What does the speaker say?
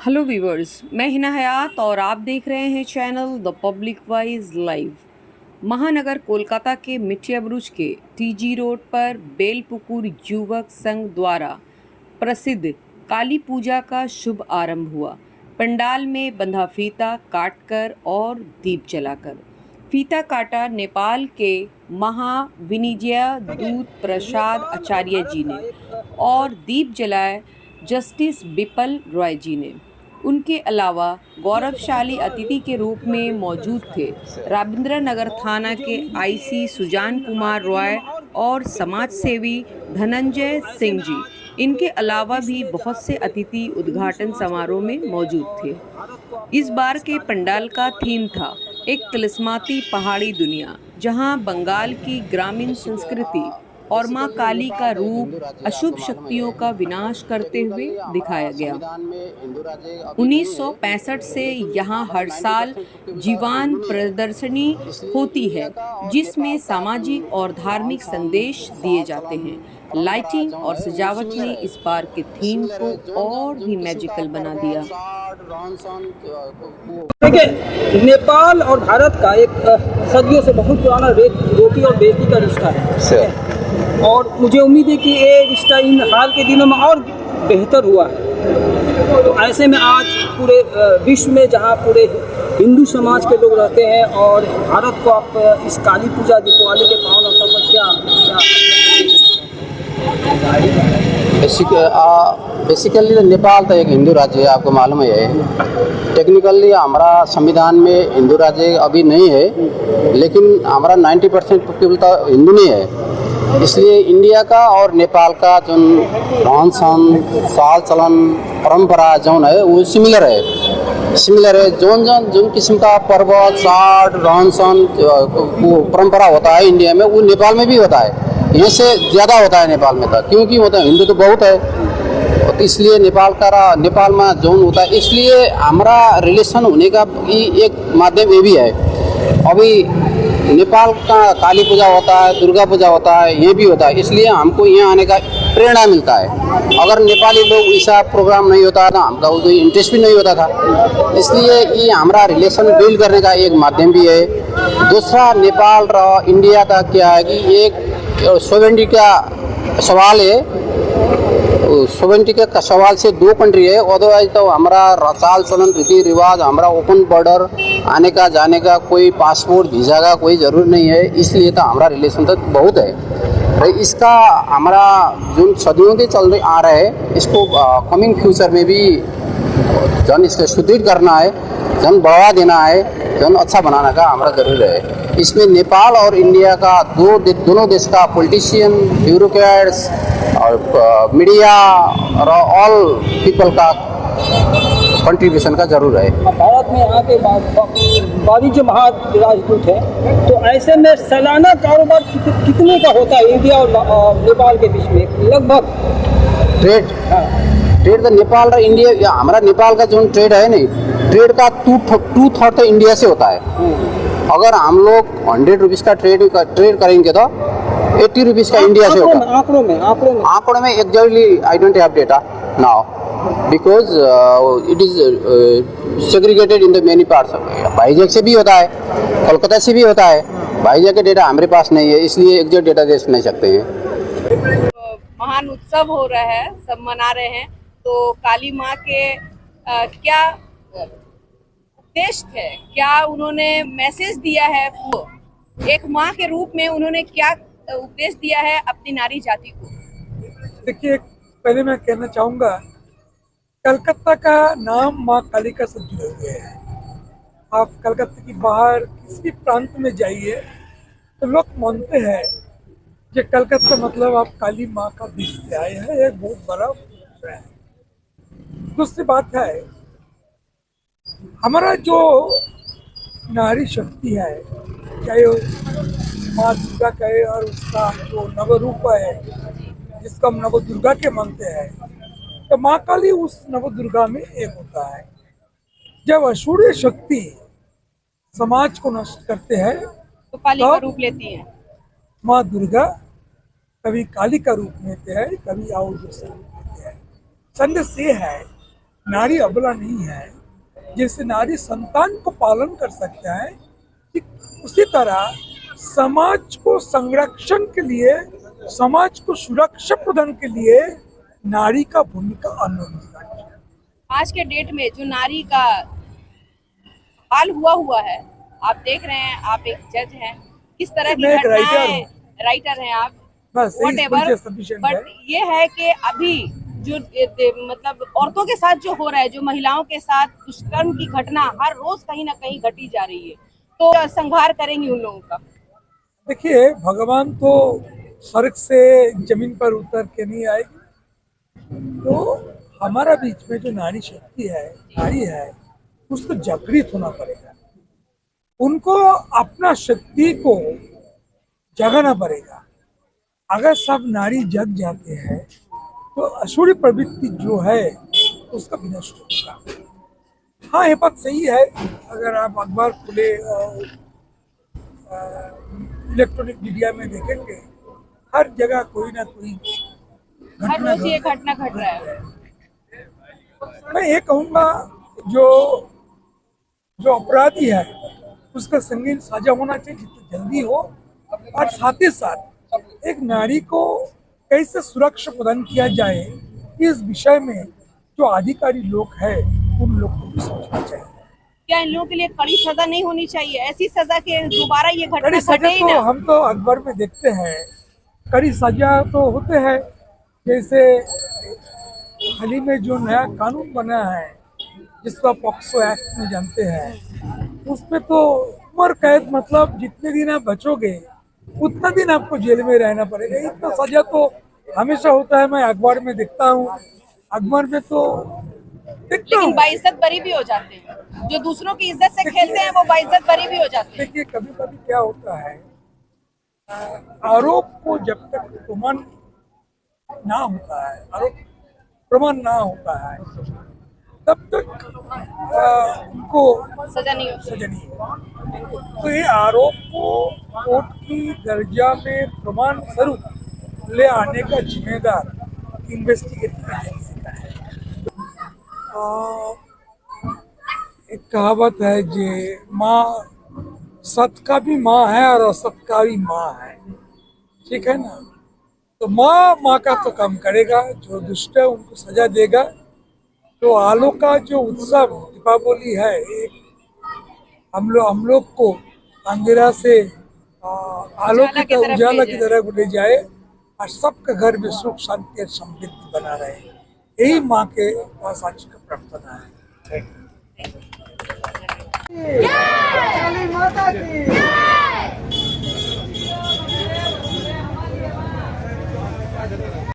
Hello viewers, मैं हिना हयात और आप देख रहे हैं channel the public wise live. महानगर कोलकाता के मिठिया बुरुज के टीजी रोड पर बेलपुकुर युवक संघ द्वारा प्रसिद्ध काली पूजा का शुभ आरंभ हुआ। पंडाल में बंधा फीता काटकर और दीप जलाकर। फीता काटा नेपाल के महाविनिजय दूत प्रसाद आचार्य जी ने और दीप जलाए जस्टिस बिपल रॉय जी ने। उनके अलावा गौरवशाली अतिथि के रूप में मौजूद थे रविंद्र नगर थाना के आईसी सुजान कुमार रॉय और समाज सेवी धनंजय सिंह जी। इनके अलावा भी बहुत से अतिथि उद्घाटन समारोह में मौजूद थे। इस बार के पंडाल का थीम था एक तिलिस्माती पहाड़ी दुनिया, जहां बंगाल की ग्रामीण संस्कृति और मां काली का रूप अशुभ शक्तियों का विनाश करते हुए दिखाया गया। 1965 से यहाँ हर साल जीवान प्रदर्शनी होती है, जिसमें सामाजिक और धार्मिक संदेश दिए जाते हैं। लाइटिंग और सजावट ने इस बार के थीम को और भी मैजिकल बना दिया। देखिए, नेपाल और भारत का एक सदियों से बहुत पुराना रोटी और बेटी का रिश्ता है और मुझे उम्मीद है कि ये रिश्ता इन हाल के दिनों में और बेहतर हुआ है। तो ऐसे में आज पूरे विश्व में जहाँ पूरे हिंदू समाज के लोग रहते हैं और भारत को आप इस काली पूजा दीपावली के पावन अवसर पर क्या बेसिकली नेपाल तो एक हिंदू राज्य है, आपको मालूम है। टेक्निकली हमारा संविधान में हिंदू राज्य अभी नहीं है, लेकिन हमारा 90% पीपल तो हिंदू नहीं है। इसलिए इंडिया का और नेपाल का जो रहन सहन, चाल चलन, परंपरा जो है वो सिमिलर है। जोन किस्म का पर्व, चाट, रहन सहन, परंपरा होता है इंडिया में, वो नेपाल में भी होता है। ये से ज़्यादा होता है नेपाल में, था क्योंकि मतलब हिंदू तो बहुत है, तो इसलिए नेपाल में जोन होता है। इसलिए हमारा रिलेशन होने का एक माध्यम ये भी है। अभी नेपाल का काली पूजा होता है, दुर्गा पूजा होता है, ये भी होता है। इसलिए हमको यहाँ आने का प्रेरणा मिलता है। अगर नेपाली लोग ऐसा प्रोग्राम नहीं होता था, हमका कोई इंटरेस्ट भी नहीं होता था। इसलिए ये हमारा रिलेशन बिल्ड करने का एक माध्यम भी है। दूसरा, नेपाल और इंडिया का क्या है कि एक सॉवरेनिटी का सवाल है। सॉवरेनिटी का सवाल से दो कंट्री है, अदरवाइज तो हमारा चाल चलन, रीति रिवाज, हमारा ओपन बॉर्डर, आने का जाने का कोई पासपोर्ट वीज़ा का कोई ज़रूरत नहीं है। इसलिए तो हमारा रिलेशन तो बहुत है। इसका हमारा जो सदियों के चलते आ रहा है, इसको कमिंग फ्यूचर में भी जन इसको सुदृढ़ करना है, जन बढ़ावा देना है, जन अच्छा बनाने का हमारा जरूर है। इसमें नेपाल और इंडिया का दोनों देश का पॉलिटिशियन, ब्यूरोक्रेट्स और मीडिया और ऑल पीपल का कंट्रीब्यूशन का जरूर है। भारत में यहाँ के वाणिज्य महाराजदूत है, तो ऐसे में सालाना कारोबार कितने का होता है इंडिया और नेपाल के बीच में लगभग? ट्रेड तो नेपाल और इंडिया, हमारा नेपाल का जो ट्रेड है नहीं, ट्रेड का टू थर्ड तो इंडिया से होता है। अगर हम लोग 100 रुपीज़ का ट्रेड करेंगे तो 80 रुपीज़ का इंडिया से होगा। आंकड़ों में exactly I don't have data now because it is segregated in the many parts. भाईजैक से भी होता है, कोलकाता से भी होता है। भाईजैक का डेटा हमारे पास नहीं है, इसलिए एग्जैक्ट डेटा दे नहीं सकते हैं। महान उत्सव हो रहा है, सब मना रहे हैं, तो काली माँ के क्या उद्देश्य है, क्या उन्होंने मैसेज दिया है, एक माँ के रूप में उन्होंने क्या उपदेश दिया है अपनी नारी जाति को? देखिए, पहले मैं कहना चाहूँगा, कलकत्ता का नाम माँ काली का से जुड़े हुए है। आप कलकत्ता की बाहर किसी भी प्रांत में जाइए तो लोग मानते हैं कि कलकत्ता मतलब आप काली माँ का देश से आए हैं, एक बहुत बड़ा है। दूसरी बात है, हमारा जो नारी शक्ति है, चाहे माँ दुर्गा कहे और उसका जो नवरूप है जिसको हम नव दुर्गा के मानते हैं, तो माँ काली उस नव दुर्गा में एक होता है। जब असुरी शक्ति समाज को नष्ट करते हैं तो काली का रूप लेती हैं। माँ दुर्गा कभी काली का रूप लेते हैं, कभी और दूसरा रूप लेते हैं। संदेश ये है नारी अबला नहीं है। जैसे नारी संतान को पालन कर सकता है, ठीक उसी तरह समाज को संरक्षण के लिए, समाज को सुरक्षा प्रदान के लिए नारी का भूमिका अनन्य। आज के डेट में जो नारी का हाल हुआ है, आप देख रहे हैं, आप एक जज हैं, किस तरह की मैं एक घटनाएं, राइटर हैं आप, बस whatever, बट ये है कि अभी जो मतलब औरतों के साथ जो हो रहा है, जो महिलाओं के साथ दुष्कर्म की घटना हर रोज कहीं ना कहीं घटी जा रही है, तो संहार करेंगी उन लोगों का? देखिए, भगवान तो स्वर्ग से जमीन पर उतर के नहीं आएगी, तो हमारा बीच में जो नारी शक्ति है, नारी है, उसको जागृत होना पड़ेगा। उनको अपना शक्ति को जगाना पड़ेगा। अगर सब नारी जग जाते हैं तो असुरी प्रवृत्ति जो है उसका विनष्ट होगा। हाँ, ये बात सही है। अगर आप अखबार खुले और इलेक्ट्रॉनिक मीडिया में देखेंगे, हर जगह कोई ना कोई हर रोज ये घटना घट रहा है। मैं ये कहूँगा, जो अपराधी है उसका संगीन सजा होना चाहिए जितना जल्दी हो, और साथ ही साथ एक नारी को कैसे सुरक्षा प्रदान किया जाए, इस विषय में जो अधिकारी लोग हैं उन लोग को भी सोचना चाहिए। क्या इन लोगों के लिए कड़ी सजा नहीं होनी चाहिए? ऐसी सजा के दोबारा ये घटना कड़ी घटे सजा ही तो ना। हम तो अखबार में देखते हैं, कड़ी सजा तो होते हैं। जैसे हाल ही में जो नया कानून बना है जिसको पॉक्सो एक्ट में जानते हैं, उसमें तो उम्र कैद, मतलब जितने दिन आप बचोगे उतना दिन आपको जेल में रहना पड़ेगा। इतना सजा तो हमेशा होता है, मैं अखबार में देखता हूँ। अखबार में तो देखता लेकिन हूँ। बाइज्जत बरी भी हो जाते हैं, जो दूसरों की इज्जत से खेलते हैं वो बाइज्जत बरी भी हो जाते हैं। देखिए, कभी कभी क्या होता है, आरोप को जब तक प्रमाण ना होता है, आरोप प्रमाण ना होता है, तब तक उनको सजा नहीं होती। सजा नहीं होती। तो ये आरोप को कोर्ट की दर्जा में प्रमाण स्वरूप ले आने का जिम्मेदार इन्वेस्टिगेटिंग एजेंसी का है। एक कहावत है जे माँ, सत का भी माँ है और असत का भी माँ है, ठीक है ना। तो माँ का तो काम करेगा, जो दुष्ट है उनको सजा देगा। तो आलोक का जो उत्सव दीपावली है, एक हम लोग को अंधेरा से आलोक की तरफ, उजाला की तरफ ले जाए, और सबके घर में सुख शांति और समृद्धि बना रहे। यही माँ के पास आज का प्रार्थना है। काली माता की